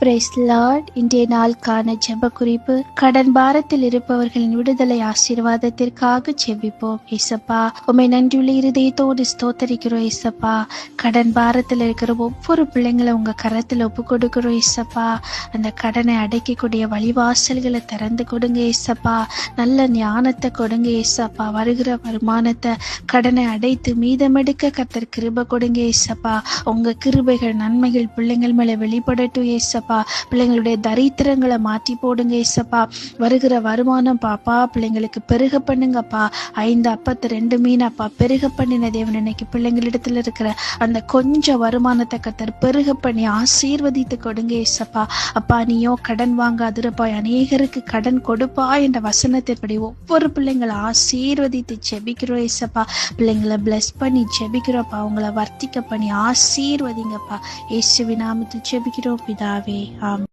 Price Lord. இன்றைய நாளுக்கான ஜெப குறிப்பு. கடன் பாரத்தில் இருப்பவர்களின் விடுதலை ஆசீர்வாதத்திற்காக ஜெபிப்போம். ஏசப்பா, உம்மை நன்றியுள்ள இருதயத்தோடு ஸ்தோத்தரிக்கிறோம். ஏசப்பா, கடன் பாரத்தில் இருக்கிற ஒவ்வொரு பிள்ளைங்களை உங்க கரத்தில் ஒப்பு கொடுக்கிறோம். ஏசப்பா, அந்த கடனை அடைக்கக்கூடிய வழிவாசல்களை திறந்து கொடுங்க. ஏசப்பா, நல்ல ஞானத்தை கொடுங்க. ஏசப்பா, வருகிற வருமானத்தை கடனை அடைத்து மீதமெடுக்க கர்த்தர் கிருபை கொடுங்க. ஏசப்பா, உங்க கிருபைகள் நன்மைகள் பிள்ளைங்கள் மேல வெளிப்படட்டும். ஏசப்பா, பிள்ளைங்களுடைய தரித்திரங்களை மாற்றி போடுங்க. ஏசப்பா, வருகிற வருமானம் பாப்பா பிள்ளைங்களுக்கு பெருக பண்ணுங்கப்பா. 5 அப்பத்து 2 மீன் அப்பா பெருக பண்ணின தேவன், இன்னைக்கு பிள்ளைங்களிடத்துல இருக்கிற அந்த கொஞ்சம் வருமானத்தை கர்த்தர் பெருக பண்ணி ஆசீர்வதித்து கொடுங்க. ஏசப்பா, அப்பா நீயோ கடன் வாங்காதிருப்பா, அநேகருக்கு கடன் கொடுப்பா என்ற வசனத்தின்படி ஒவ்வொரு பிள்ளைங்களை ஆசீர்வதித்து ஜெபிக்கிறோம். ஏசப்பா, பிள்ளைங்களை பிளஸ் பண்ணி ஜெபிக்கிறோப்பா, அவங்கள வர்த்திக்க பண்ணி ஆசீர்வதிங்கப்பா. இயேசுவின் நாமத்தில் ஜெபிக்கிறோம் பிதாவே, ஆமென்.